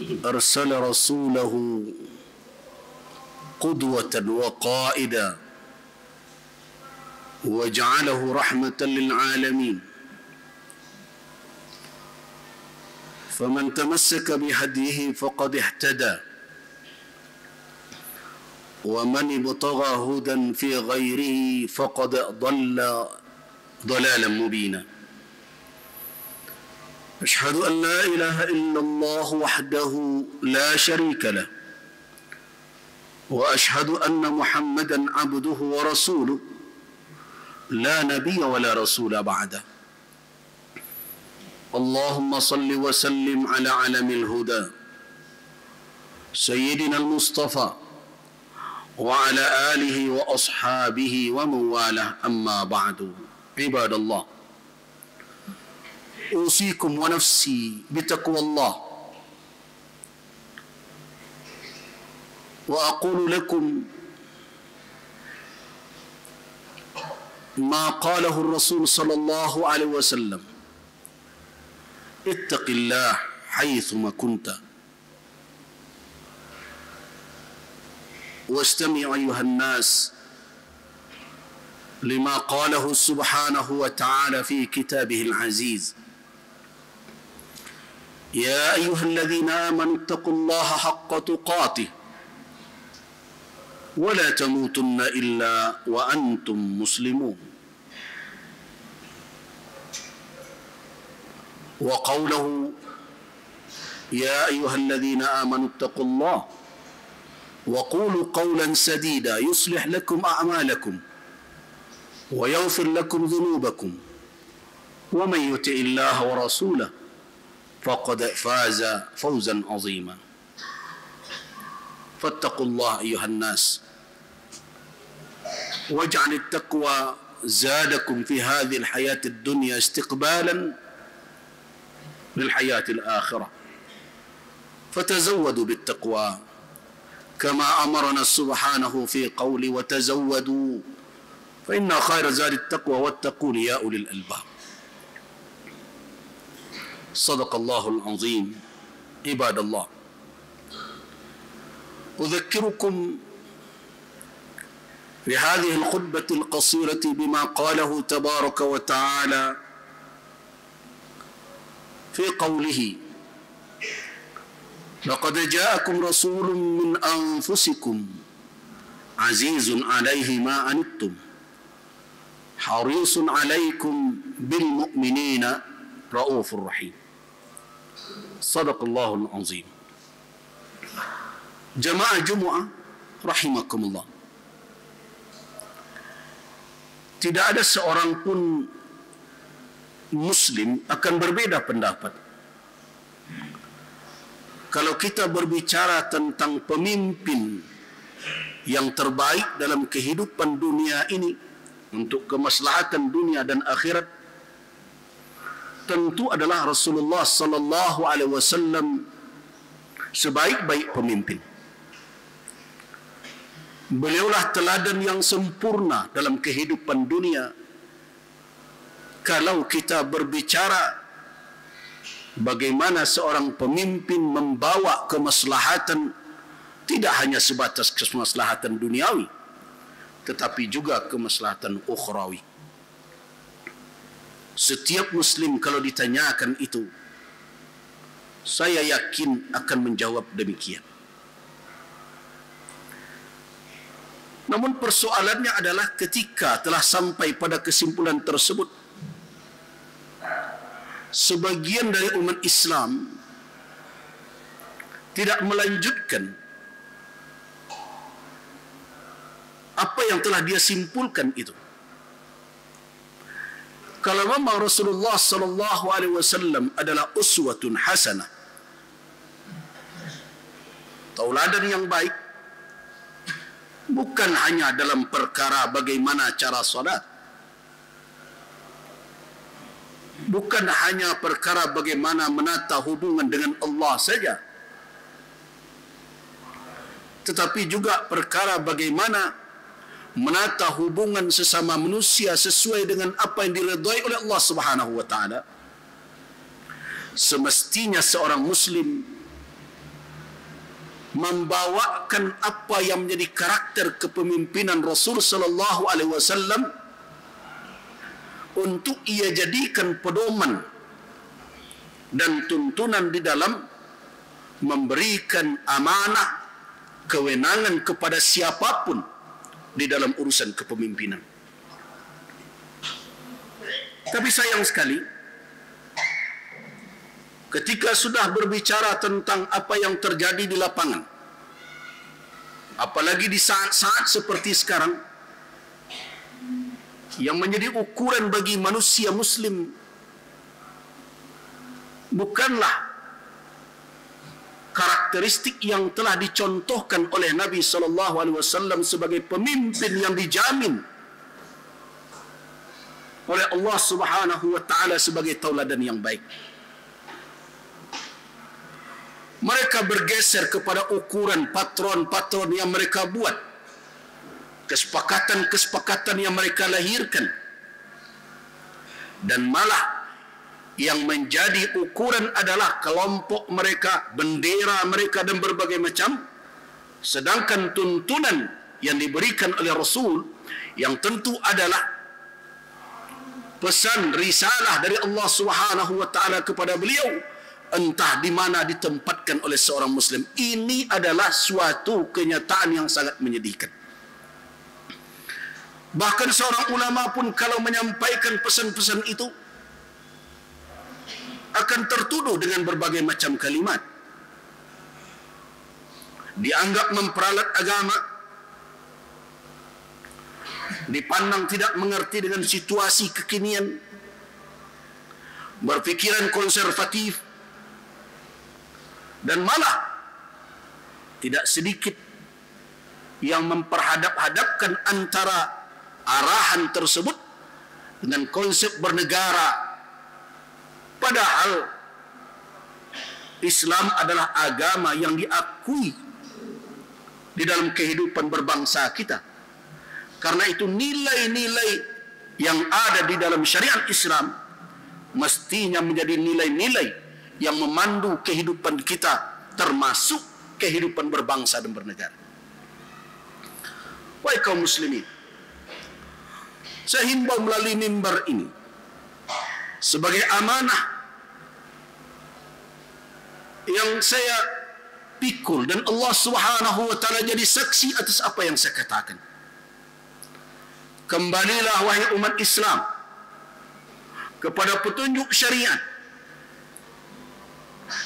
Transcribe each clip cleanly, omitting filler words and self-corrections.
أرسل رسوله قدوة وقائدا وجعله رحمة للعالمين فمن تمسك بهديه فقد اهتدى ومن ابتغى هدى في غيره فقد ضل ضلالا مبينا أشهد أن لا إله إلا الله وحده لا شريك له وأشهد أن محمدا عبده ورسوله لا نبي ولا رسول بعده اللهم صل وسلم على علم الهدى سيدنا المصطفى وعلى آله وأصحابه ومن والاه أما بعد عباد الله أوصيكم ونفسي بتقوى الله وأقول لكم ما قاله الرسول صلى الله عليه وسلم اتق الله حيثما كنت واستمعوا أيها الناس لما قاله سبحانه وتعالى في كتابه العزيز يا أيها الذين آمنوا اتقوا الله حق تقاته ولا تموتن إلا وأنتم مسلمون وقوله يا أيها الذين آمنوا اتقوا الله وقولوا قولا سديدا يصلح لكم أعمالكم ويغفر لكم ذنوبكم ومن يطع الله ورسوله فقد فاز فوزا عظيما فاتقوا الله أيها الناس واجعل التقوى زادكم في هذه الحياة الدنيا استقبالا للحياة الآخرة فتزودوا بالتقوى كما أمرنا سبحانه في قوله وتزودوا فإن خير زاد التقوى واتقون يا أولي الألباب صدق الله العظيم عباد الله أذكركم بهذه الخطبة القصيرة بما قاله تبارك وتعالى في قوله لقد جاءكم رسول من أنفسكم عزيز عليه ما عنتم حريص عليكم بالمؤمنين رؤوف رحيم صدق الله العظيم Jamaah Jumaah rahimakumullah. Tidak ada seorang pun muslim akan berbeda pendapat. Kalau kita berbicara tentang pemimpin yang terbaik dalam kehidupan dunia ini untuk kemaslahatan dunia dan akhirat, tentu adalah Rasulullah sallallahu alaihi wasallam sebaik-baik pemimpin. Beliaulah teladan yang sempurna dalam kehidupan dunia. Kalau kita berbicara bagaimana seorang pemimpin membawa kemaslahatan, tidak hanya sebatas kemaslahatan duniawi, tetapi juga kemaslahatan ukhrawi. Setiap muslim kalau ditanyakan itu, saya yakin akan menjawab demikian. Namun persoalannya adalah ketika telah sampai pada kesimpulan tersebut, sebagian dari umat Islam tidak melanjutkan apa yang telah dia simpulkan itu. Kalau memang Rasulullah sallallahu alaihi wasallam adalah uswatun hasanah, tauladan yang baik, bukan hanya dalam perkara bagaimana cara salat, bukan hanya perkara bagaimana menata hubungan dengan Allah saja, tetapi juga perkara bagaimana menata hubungan sesama manusia sesuai dengan apa yang diridhai oleh Allah Subhanahu wa taala. Semestinya seorang muslim membawakan apa yang menjadi karakter kepemimpinan Rasul sallallahu alaihi wasallam untuk ia jadikan pedoman dan tuntunan di dalam memberikan amanah kewenangan kepada siapapun di dalam urusan kepemimpinan. Tapi sayang sekali, ketika sudah berbicara tentang apa yang terjadi di lapangan, apalagi di saat-saat seperti sekarang, yang menjadi ukuran bagi manusia Muslim bukanlah karakteristik yang telah dicontohkan oleh Nabi sallallahu alaihi wasallam sebagai pemimpin yang dijamin oleh Allah Subhanahu wa taala sebagai tauladan yang baik. Mereka bergeser kepada ukuran patron-patron yang mereka buat, kesepakatan-kesepakatan yang mereka lahirkan, dan malah yang menjadi ukuran adalah kelompok mereka, bendera mereka dan berbagai macam, sedangkan tuntunan yang diberikan oleh Rasul yang tentu adalah pesan risalah dari Allah Subhanahu wa taala kepada beliau, entah di mana ditempatkan oleh seorang Muslim. Ini adalah suatu kenyataan yang sangat menyedihkan. Bahkan seorang ulama pun kalau menyampaikan pesan-pesan itu akan tertuduh dengan berbagai macam kalimat. Dianggap memperalat agama, dipandang tidak mengerti dengan situasi kekinian, berpikiran konservatif, dan malah tidak sedikit yang memperhadap-hadapkan antara arahan tersebut dengan konsep bernegara, padahal Islam adalah agama yang diakui di dalam kehidupan berbangsa kita. Karena itu nilai-nilai yang ada di dalam syariat Islam mestinya menjadi nilai-nilai yang memandu kehidupan kita, termasuk kehidupan berbangsa dan bernegara. Wahai kaum muslimin, saya himbau melalui mimbar ini sebagai amanah yang saya pikul, dan Allah Subhanahu wa taala jadi saksi atas apa yang saya katakan. Kembalilah wahai umat Islam kepada petunjuk syariat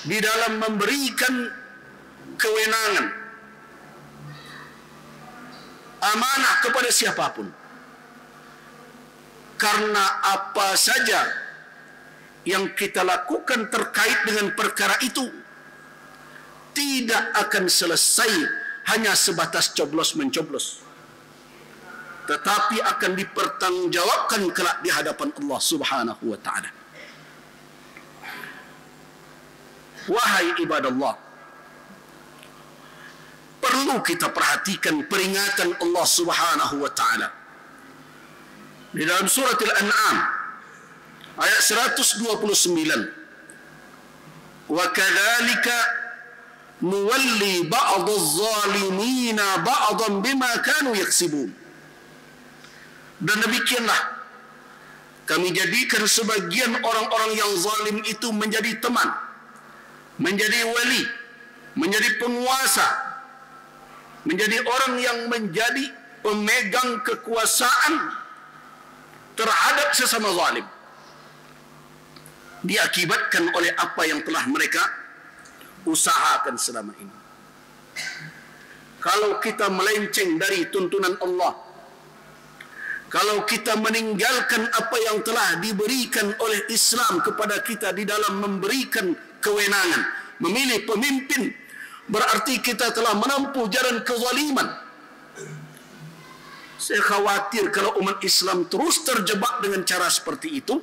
di dalam memberikan kewenangan, amanah kepada siapapun. Karena apa saja yang kita lakukan terkait dengan perkara itu tidak akan selesai hanya sebatas coblos-mencoblos, tetapi akan dipertanggungjawabkan kelak di hadapan Allah Subhanahu wa taala. Wahai ibadallah, perlu kita perhatikan peringatan Allah Subhanahu wa taala di dalam surat Al-An'am ayat 129. Wa kadzalika nuwalli ba'dadh zalimina ba'dan bima kanu yaksibun. Dan demikianlah kami jadikan sebagian orang-orang yang zalim itu menjadi teman, menjadi wali, menjadi penguasa, menjadi orang yang menjadi pemegang kekuasaan terhadap sesama zalim, diakibatkan oleh apa yang telah mereka usahakan selama ini. Kalau kita melenceng dari tuntunan Allah, kalau kita meninggalkan apa yang telah diberikan oleh Islam kepada kita di dalam memberikan kewenangan, memilih pemimpin, berarti kita telah menempuh jalan kezaliman. Saya khawatir kalau umat Islam terus terjebak dengan cara seperti itu,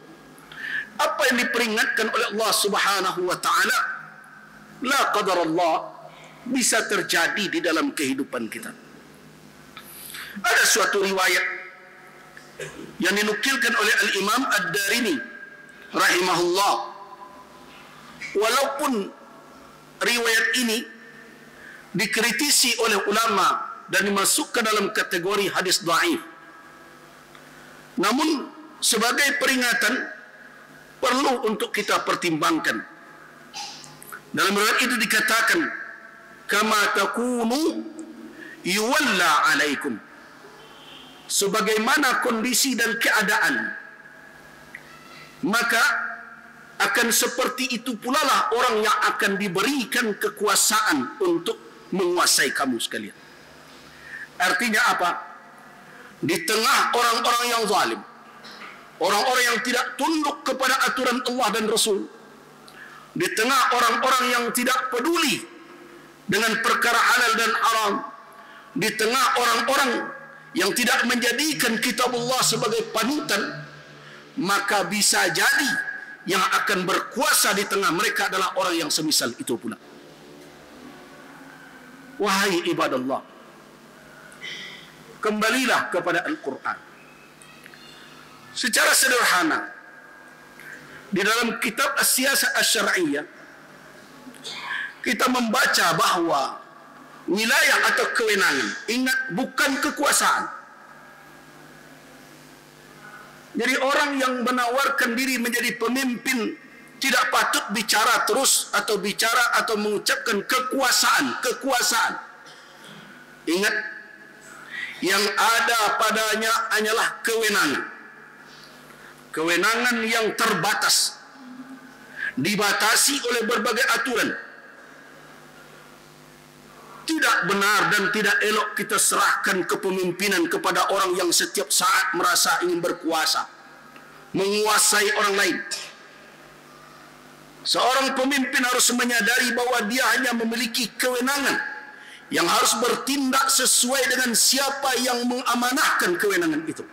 apa yang diperingatkan oleh Allah Subhanahu wa taala, la qadar Allah, bisa terjadi di dalam kehidupan kita. Ada suatu riwayat yang dinukilkan oleh Al-Imam Ad-Darimi rahimahullah. Walaupun riwayat ini dikritisi oleh ulama dan dimasukkan dalam kategori hadis dhaif. Namun sebagai peringatan perlu untuk kita pertimbangkan. Dalam riwayat itu dikatakan, kama takunu yuwalla alaikum. Sebagaimana kondisi dan keadaan, maka akan seperti itu pula lah orang yang akan diberikan kekuasaan untuk menguasai kamu sekalian. Artinya apa? Di tengah orang-orang yang zalim, orang-orang yang tidak tunduk kepada aturan Allah dan Rasul, di tengah orang-orang yang tidak peduli dengan perkara halal dan haram, di tengah orang-orang yang tidak menjadikan kitabullah sebagai panutan, maka bisa jadi yang akan berkuasa di tengah mereka adalah orang yang semisal itu pula. Wahai ibadallah, kembalilah kepada Al-Quran. Secara sederhana, di dalam kitab As-Siyasah Asy-Syar'iyyah, kita membaca bahawa wilayah atau kewenangan, ingat, bukan kekuasaan. Jadi orang yang menawarkan diri menjadi pemimpin tidak patut bicara terus atau bicara atau mengucapkan kekuasaan. Ingat, yang ada padanya hanyalah kewenangan. Kewenangan yang terbatas, dibatasi oleh berbagai aturan. Tidak benar dan tidak elok kita serahkan kepemimpinan kepada orang yang setiap saat merasa ingin berkuasa, menguasai orang lain. Seorang pemimpin harus menyadari bahwa dia hanya memiliki kewenangan yang harus bertindak sesuai dengan siapa yang mengamanahkan kewenangan itu.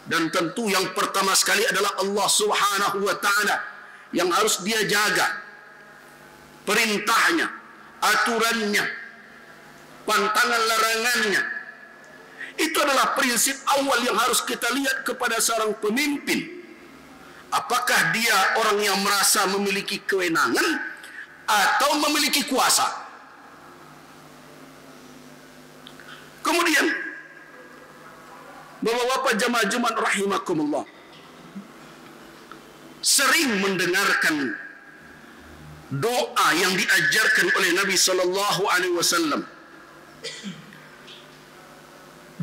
Dan tentu yang pertama sekali adalah Allah Subhanahu wa Ta'ala yang harus dia jaga perintahnya, aturannya, pantangan larangannya. Itu adalah prinsip awal yang harus kita lihat kepada seorang pemimpin. Apakah dia orang yang merasa memiliki kewenangan atau memiliki kuasa? Kemudian, Bapak-bapak jamaah Jumat rahimakumullah, sering mendengarkan doa yang diajarkan oleh Nabi sallallahu alaihi wasallam.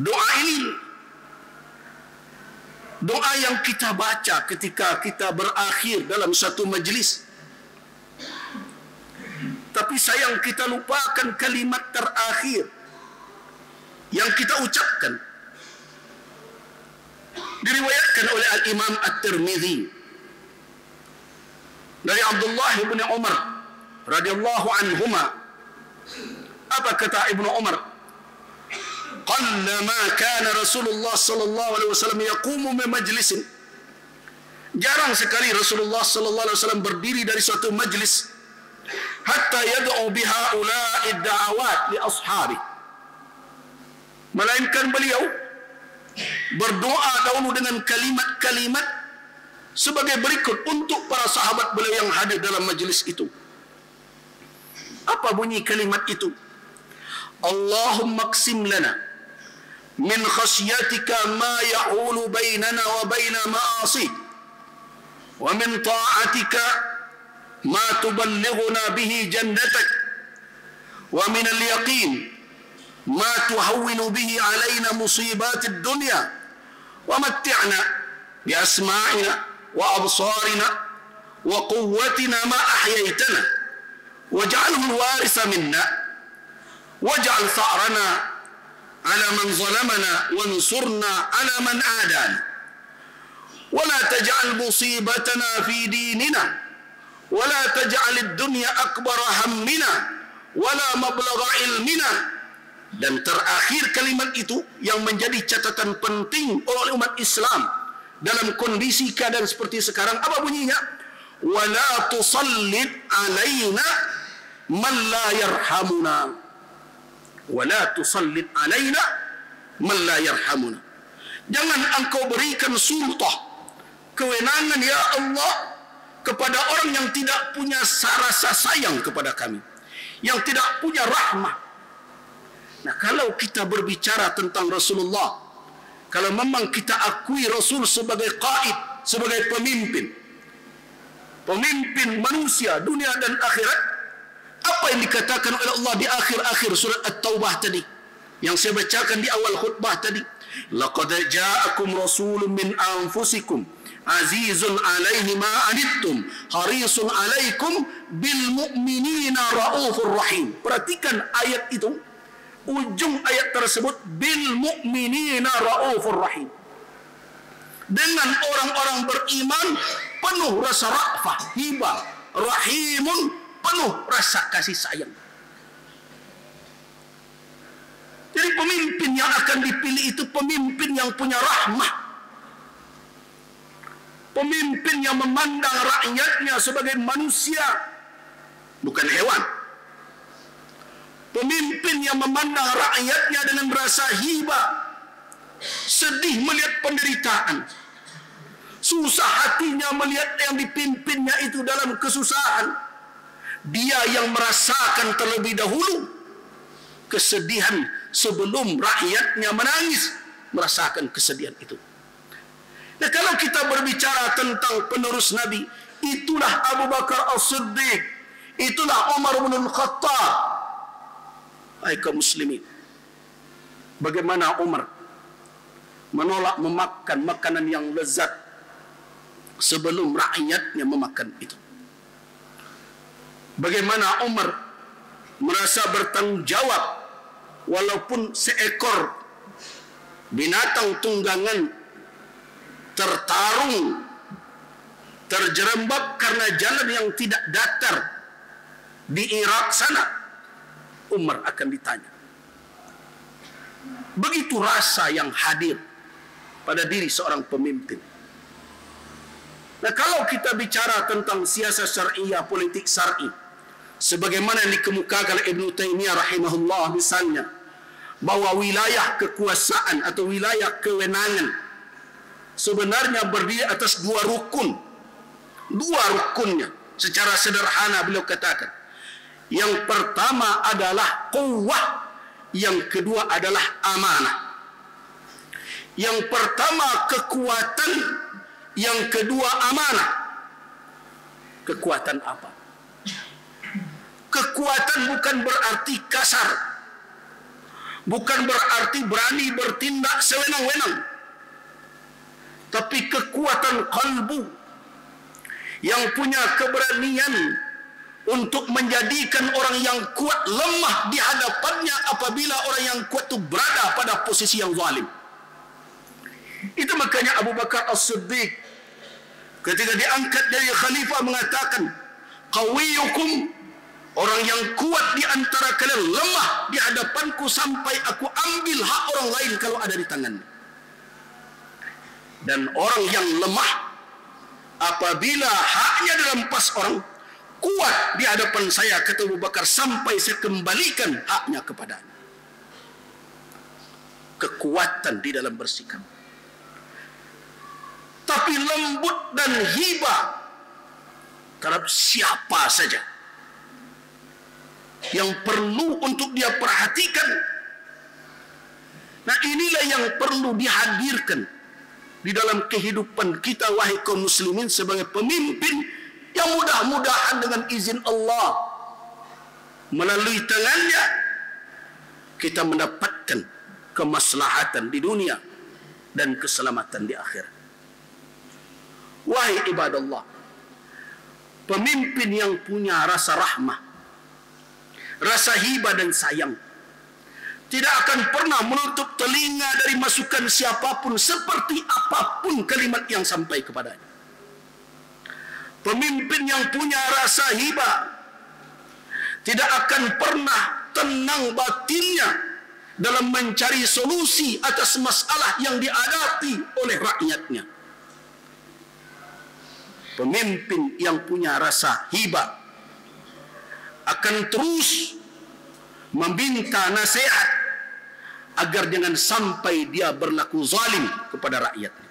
Doa ini doa yang kita baca ketika kita berakhir dalam satu majlis. Tapi sayang kita lupakan kalimat terakhir yang kita ucapkan. Diriwayatkan oleh Al-Imam At-Tirmidzi dari Abdullah bin Umar radhiyallahu anhuma. Apa kata Ibnu Umar? Qallama kana Rasulullah sallallahu alaihi wasallam yaqumu min majlisin. Jarang sekali Rasulullah sallallahu alaihi wasallam berdiri dari suatu majlis hatta yad'u biha ula'id da'awat li ashabi. Melainkan beliau berdoa dahulu dengan kalimat-kalimat sebagai berikut untuk para sahabat beliau yang hadir dalam majlis itu. Apa bunyi kalimat itu? Allahumma qsim lana min khasyatika ma ya'ulu bainana wa baina ma'asik wa min ta'atika ma tuballighuna bihi jannatak wa min al-yaqin ma tuhawwinu bihi alaina musibatid dunya wa matti'na bi asma'ina wa absarina wa quwwatina ma ahyaytana waj'alhu al-warisa minna waj'al tha'rana ala man zalamana wansurna ala man adana wa la taj'al musibatana fi dinina wa la taj'al ad-dunya akbara hammina wa la mablagha ilmina. Dan terakhir kalimat itu yang menjadi catatan penting oleh umat Islam dalam kondisi keadaan seperti sekarang, apa bunyinya? Wala tusallid alaina man la yarhamuna. Wala tusallid alaina man la yarhamuna. Jangan engkau berikan sultah, kewenangan ya Allah kepada orang yang tidak punya rasa sayang kepada kami, yang tidak punya rahmah. Nah, kalau kita berbicara tentang Rasulullah, kalau memang kita akui Rasul sebagai qaid, sebagai pemimpin manusia dunia dan akhirat, apa yang dikatakan oleh Allah di akhir-akhir surat At-Taubah tadi yang saya bacakan di awal khutbah tadi, laqad ja'akum rasulun min anfusikum azizun 'alaihi ma anittum harisun 'alaikum bil mu'minina raufur rahim. Perhatikan ayat itu, ujung ayat tersebut, bil mu'minina raufur rahim. Dengan orang-orang beriman penuh rasa ra'fah, hibah, rahimun, penuh rasa kasih sayang. Jadi pemimpin yang akan dipilih itu pemimpin yang punya rahmah, pemimpin yang memandang rakyatnya sebagai manusia, bukan hewan. Pemimpin yang memandang rakyatnya dengan rasa hibah, sedih melihat penderitaan, susah hatinya melihat yang dipimpinnya itu dalam kesusahan. Dia yang merasakan terlebih dahulu kesedihan sebelum rakyatnya menangis merasakan kesedihan itu. Nah, kalau kita berbicara tentang penerus Nabi, itulah Abu Bakar As-Siddiq, itulah Umar bin Khattab. Hai kaum muslimin, bagaimana Umar menolak memakan makanan yang lezat sebelum rakyatnya memakan itu? Bagaimana Umar merasa bertanggung jawab walaupun seekor binatang tunggangan tertarung, terjerembab karena jalan yang tidak datar di Irak sana, Umar akan ditanya. Begitu rasa yang hadir pada diri seorang pemimpin. Nah, kalau kita bicara tentang siasat syariah, politik syar'i, sebagaimana yang dikemukakan oleh Ibnu Taimiyah rahimahullah misalnya, bahwa wilayah kekuasaan atau wilayah kewenangan sebenarnya berdiri atas dua rukun. Dua rukunnya secara sederhana beliau katakan. Yang pertama adalah quwwah, yang kedua adalah amanah. Yang pertama kekuatan, yang kedua amanah. Kekuatan apa? Kekuatan bukan berarti kasar, bukan berarti berani bertindak sewenang-wenang, tapi kekuatan kalbu yang punya keberanian untuk menjadikan orang yang kuat lemah di hadapannya apabila orang yang kuat itu berada pada posisi yang zalim. Itu makanya Abu Bakar As-Siddiq ketika diangkat dari khalifah mengatakan, qawiyukum, orang yang kuat di antara kalian lemah di hadapanku sampai aku ambil hak orang lain kalau ada di tangannya. Dan orang yang lemah apabila haknya dirampas orang, kuat di hadapan saya, kata Abu Bakar, sampai saya kembalikan haknya kepadanya. Kekuatan di dalam bersikap, tapi lembut dan hibah terhadap siapa saja yang perlu untuk dia perhatikan. Nah, inilah yang perlu dihadirkan di dalam kehidupan kita, wahai kaum muslimin, sebagai pemimpin yang mudah-mudahan dengan izin Allah melalui tangannya kita mendapatkan kemaslahatan di dunia dan keselamatan di akhirat. Wahai ibadallah, pemimpin yang punya rasa rahmah, rasa hibah dan sayang, tidak akan pernah menutup telinga dari masukan siapapun seperti apapun kalimat yang sampai kepadanya. Pemimpin yang punya rasa hibah tidak akan pernah tenang batinnya dalam mencari solusi atas masalah yang dihadapi oleh rakyatnya. Pemimpin yang punya rasa hibah akan terus meminta nasihat agar jangan sampai dia berlaku zalim kepada rakyatnya.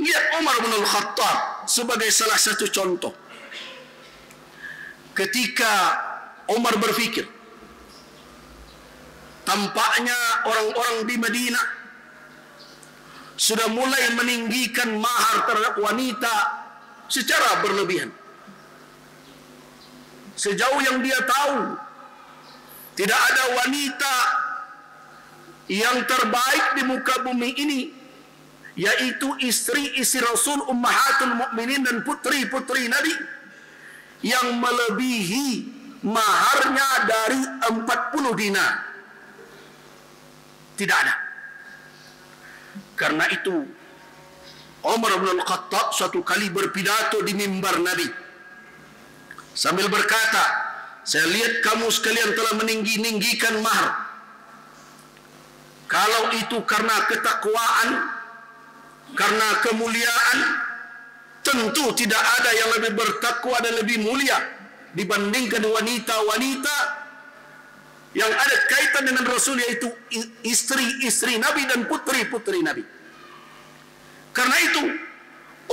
Lihat Umar bin Khattab sebagai salah satu contoh. Ketika Umar berfikir, tampaknya orang-orang di Madinah sudah mulai meninggikan mahar terhadap wanita secara berlebihan. Sejauh yang dia tahu, tidak ada wanita yang terbaik di muka bumi ini, yaitu istri-istri Rasul, ummahatul mukminin dan putri-putri Nabi, yang melebihi maharnya dari 40 dinar. Tidak ada. Karena itu Umar bin Al-Khattab suatu kali berpidato di mimbar Nabi sambil berkata, saya lihat kamu sekalian telah meninggi-ninggikan mahar. Kalau itu karena ketakwaan, karena kemuliaan, tentu tidak ada yang lebih bertakwa dan lebih mulia dibandingkan wanita-wanita yang ada kaitan dengan Rasul, yaitu istri-istri Nabi dan putri-putri Nabi. Karena itu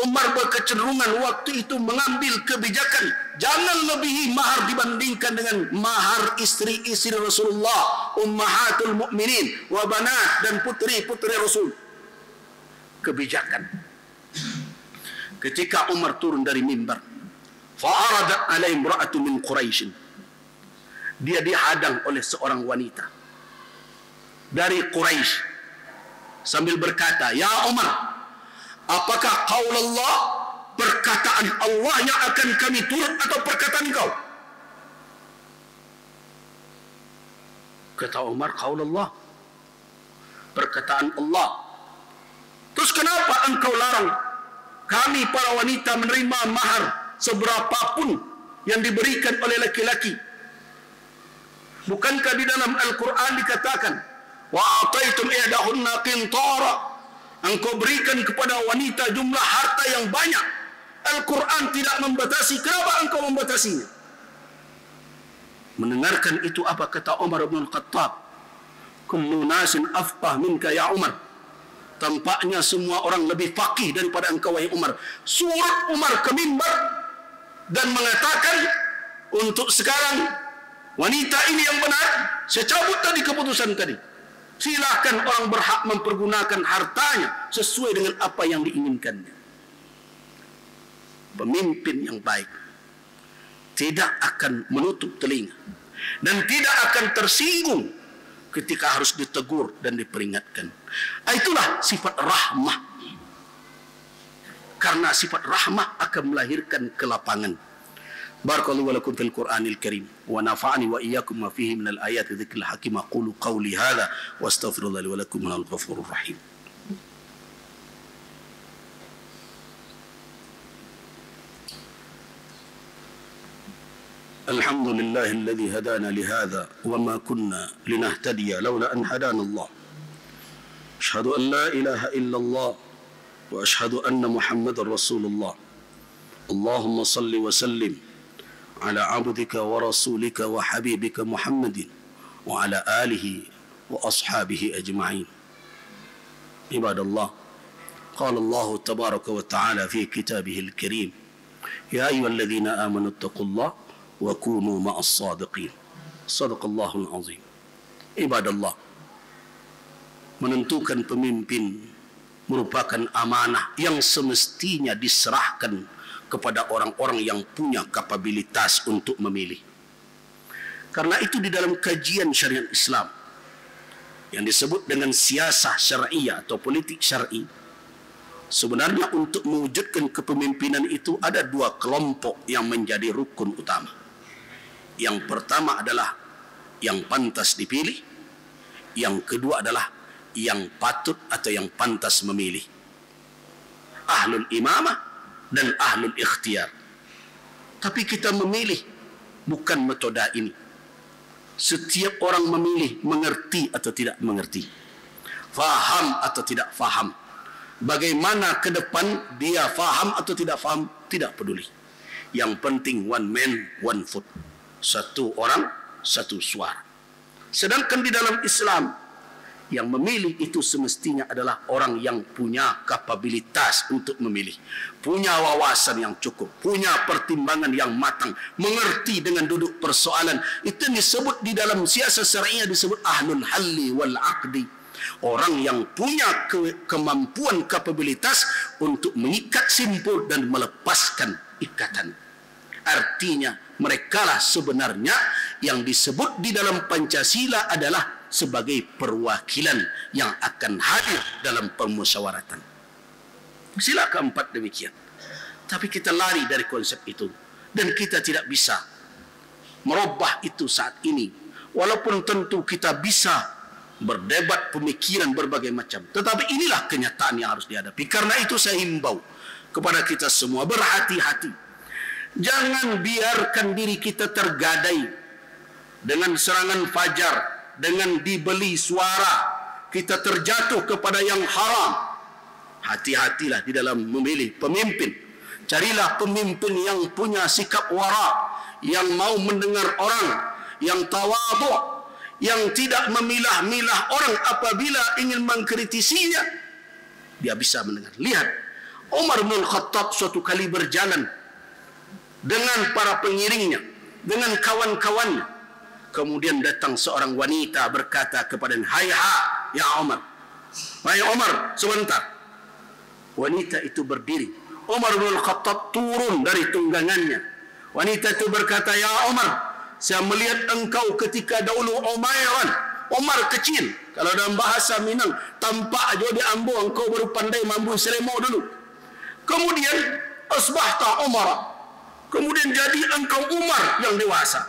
Umar berkecenderungan waktu itu mengambil kebijakan jangan lebihi mahar dibandingkan dengan mahar istri-istri Rasulullah, ummahatul mukminin wa banat, dan putri-putri Rasul. Kebijakan. Ketika Umar turun dari mimbar, fa'aradat alaihi imra'atu min Quraisy. Dia dihadang oleh seorang wanita dari Quraisy sambil berkata, "Ya Umar, apakah qaul Allah, perkataan Allah yang akan kami turut, atau perkataan engkau?" Kata Umar, qaul Allah, perkataan Allah. Terus kenapa engkau larang kami para wanita menerima mahar seberapapun yang diberikan oleh laki-laki? Bukankah di dalam Al-Quran dikatakan, wa ataitum ihdahunna qintara, engkau berikan kepada wanita jumlah harta yang banyak. Al-Quran tidak membatasi, kenapa engkau membatasinya? Mendengarkan itu apa kata Umar bin Khattab? Kullu nasin afqah minka ya Umar. Tampaknya semua orang lebih faqih daripada engkau wahai Umar. Surat Umar ke mimbar dan mengatakan, untuk sekarang wanita ini yang benar, saya cabut tadi keputusan tadi. Silakan orang berhak mempergunakan hartanya sesuai dengan apa yang diinginkannya. Pemimpin yang baik tidak akan menutup telinga dan tidak akan tersinggung ketika harus ditegur dan diperingatkan. Itulah sifat rahmah. Karena sifat rahmah akan melahirkan kelapangan. Barakallahu wa lakum fil Qur'anil Karim wa nafa'ani wa iyyakum ma fihi minal ayati dzikril hakim. Aqulu qawli hadza wa astaghfirullah li wa lakum minal ghafurur rahim. الحمد لله الذي هدانا لهذا وما كنا لنهتدي لولا أن هدانا الله أشهد أن لا إله إلا الله وأشهد أن محمد رسول الله اللهم صل وسلم على عبدك ورسولك وحبيبك محمد وعلى آله وأصحابه أجمعين عباد الله قال الله تبارك وتعالى في كتابه الكريم يا أيها الذين آمنوا اتقوا الله وكونوا مع الصادقين صدق الله العظيم. Ibadallah, menentukan pemimpin merupakan amanah yang semestinya diserahkan kepada orang-orang yang punya kapabilitas untuk memilih. Karena itu di dalam kajian syariat Islam yang disebut dengan siasah syariah atau politik syar'i, sebenarnya untuk mewujudkan kepemimpinan itu ada dua kelompok yang menjadi rukun utama. Yang pertama adalah yang pantas dipilih, yang kedua adalah yang patut atau yang pantas memilih. Ahlul imamah dan ahlul ikhtiyar. Tapi kita memilih bukan metode ini. Setiap orang memilih mengerti atau tidak mengerti, faham atau tidak faham. Bagaimana ke depan dia faham atau tidak faham, tidak peduli. Yang penting one man, one vote. Satu orang, satu suara. Sedangkan di dalam Islam Yang memilih itu semestinya adalah orang yang punya kapabilitas untuk memilih, punya wawasan yang cukup, punya pertimbangan yang matang, mengerti dengan duduk persoalan. Itu disebut di dalam siasat syariah disebut ahlul halli wal aqdi. Orang yang punya kemampuan, kapabilitas untuk mengikat simpul dan melepaskan ikatan. Artinya merekalah sebenarnya yang disebut di dalam Pancasila adalah sebagai perwakilan yang akan hadir dalam permusyawaratan. Sila keempat demikian. Tapi kita lari dari konsep itu dan kita tidak bisa merubah itu saat ini. Walaupun tentu kita bisa berdebat pemikiran berbagai macam, tetapi inilah kenyataan yang harus dihadapi. Karena itu saya himbau kepada kita semua, berhati-hati. Jangan biarkan diri kita tergadai dengan serangan fajar, dengan dibeli suara, kita terjatuh kepada yang haram. Hati-hatilah di dalam memilih pemimpin. Carilah pemimpin yang punya sikap wara, yang mau mendengar orang, yang tawadhu, yang tidak memilah-milah orang apabila ingin mengkritisinya. Dia bisa mendengar. Lihat, Umar bin Khattab suatu kali berjalan dengan para pengiringnya, dengan kawan-kawannya. Kemudian datang seorang wanita berkata kepadanya, "Hai ya Umar. Hai Umar, sebentar." Wanita itu berdiri. Umar bin Khattab turun dari tunggangannya. Wanita itu berkata, "Ya Umar, saya melihat engkau ketika dahulu Umairan." Umar kecil. Kalau dalam bahasa Minang, tampak aja di ambo, engkau baru pandai mambu seremo dulu. Kemudian asbahta Umar. Kemudian jadi engkau Umar yang dewasa.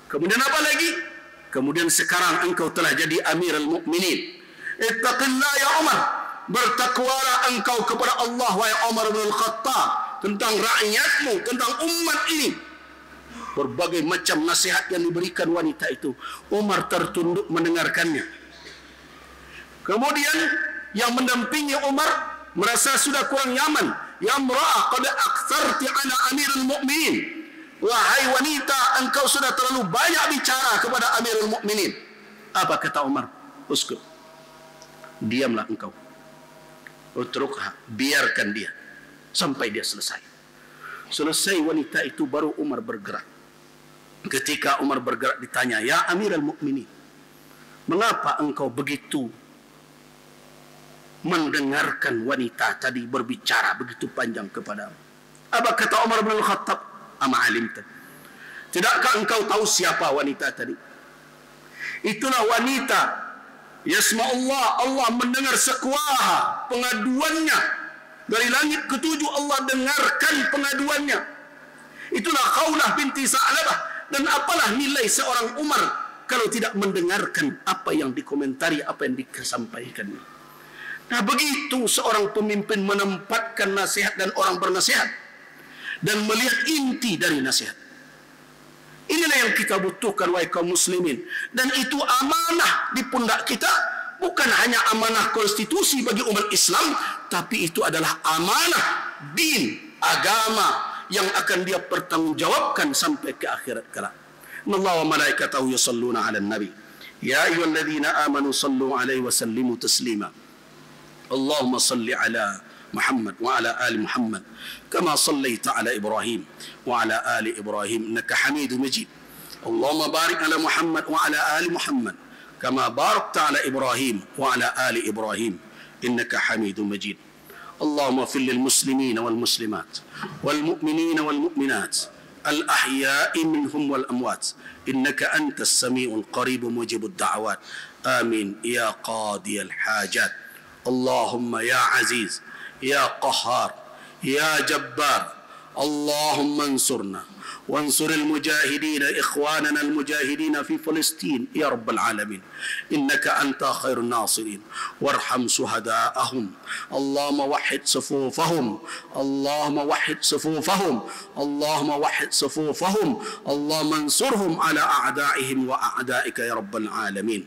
Kemudian apa lagi? Kemudian sekarang engkau telah jadi Amirul Mukminin. Ittaqillah ya Umar. Bertakwalah engkau kepada Allah wahai Umar bin Khattab, tentang rakyatmu, tentang umat ini. Berbagai macam nasihat yang diberikan wanita itu. Umar tertunduk mendengarkannya. Kemudian yang mendampingi Umar merasa sudah kurang nyaman. Ya mra'ah qad aktsarti ala Amirul Mukminin. Wahai wanita, engkau sudah terlalu banyak bicara kepada Amirul Mukminin. Apa kata Umar? Uskut. Diamlah engkau. Utrukha, biarkan dia sampai dia selesai. Selesai wanita itu baru Umar bergerak. Ketika Umar bergerak ditanya, "Ya Amirul Mukminin, mengapa engkau begitu mendengarkan wanita tadi berbicara begitu panjang kepadamu?" Apa kata Umar bin Khattab? "Ama alimta, tidakkah engkau tahu siapa wanita tadi? Itulah wanita yasma'ullah, Allah mendengar sekuaha pengaduannya. Dari langit ketujuh Allah dengarkan pengaduannya. Itulah Khawlah binti Sa'labah. Dan apalah nilai seorang Umar kalau tidak mendengarkan apa yang dikomentari, apa yang disampaikan." Nah, begitu seorang pemimpin menempatkan nasihat dan orang bernasihat dan melihat inti dari nasihat. Inilah yang kita butuhkan wahai kaum muslimin. Dan itu amanah di pundak kita. Bukan hanya amanah konstitusi bagi umat Islam, tapi itu adalah amanah din, agama yang akan dia pertanggungjawabkan sampai ke akhirat kelak. Innallaha wa malaikatahu yusalluna 'alan nabi. Ya ayyuhalladzina amanu sallu 'alaihi wa sallimu taslima. Allahumma salli 'ala Muhammad wa 'ala ali Muhammad kama sallaita 'ala Ibrahim wa 'ala ali Ibrahim innaka Hamidum Majid. Allahumma barik 'ala Muhammad wa 'ala ali Muhammad kama barakta 'ala Ibrahim wa 'ala ali Ibrahim innaka Hamidum Majid. اللهم اغفر للمسلمين والمسلمات والمؤمنين والمؤمنات الأحياء منهم والأموات إنك أنت السميع القريب مجيب الدعوات آمين يا قاضي الحاجات. اللهم يا عزيز يا قهار يا جبار اللهم انصرنا وانصر المجاهدين إخواننا المجاهدين في فلسطين يا رب العالمين إنك أنت خير الناصرين وارحم شهداءهم اللهم وحد صفوفهم اللهم وحد صفوفهم اللهم وحد صفوفهم اللهم انصرهم على أعدائهم وأعدائك يا رب العالمين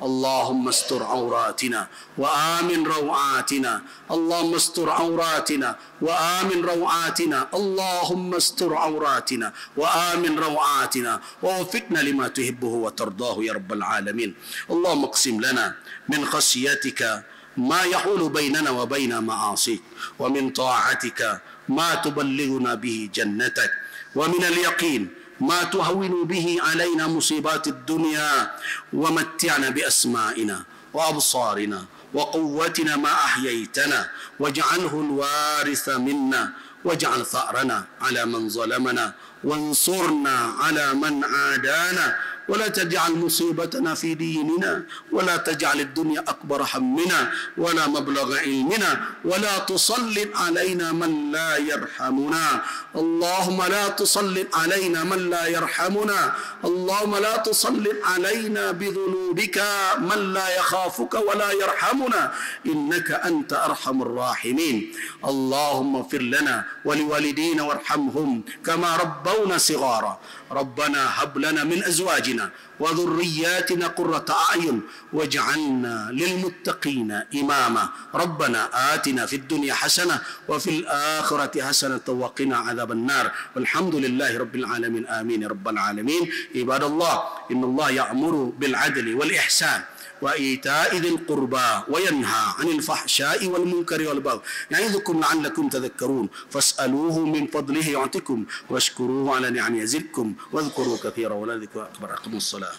اللهم استر عوراتنا وآمن روعاتنا اللهم استر عوراتنا وآمن روعاتنا اللهم استر عوراتنا أوقاتنا وآمن روعاتنا ووفقنا لما تحبه وترضاه يا رب العالمين. اللهم اقسم لنا من خشيتك ما يحول بيننا وبين معاصيك، ومن طاعتك ما تبلغنا به جنتك، ومن اليقين ما تهون به علينا مصيبات الدنيا، ومتعنا بأسمائنا وأبصارنا وقوتنا ما أحييتنا، واجعله الوارث منا، واجعل ثأرنا على من ظلمنا، وانصرنا على من عادانا، ولا تجعل مصيبتنا في ديننا، ولا تجعل الدنيا أكبر همنا ولا مبلغ علمنا، ولا تسلط علينا من لا يرحمنا. اللهم لا تسلط علينا من لا يرحمنا. اللهم لا تسلط علينا بذنوبك من لا يخافك ولا يرحمنا، إنك أنت أرحم الراحمين. اللهم اغفر لنا ولوالدينا وارحمهم كما ربونا صغارا. ربنا هب لنا من أزواجنا وذرياتنا قرة أعين واجعلنا للمتقين إماما. ربنا آتنا في الدنيا حسنة وفي الآخرة حسنة وقنا عذاب النار، والحمد لله رب العالمين. آمين يا رب العالمين. عباد الله، إن الله يأمر بالعدل والإحسان وإيتاء ذي القربى وينهى عن الفحشاء والمنكر والبغي يعظكم لعلكم تذكرون. فاسألوه من فضله يعطكم، واشكروه على نعمه يزدكم، واذكروا كثيرا ولا ذكر أكبر. أقيموا الصلاة.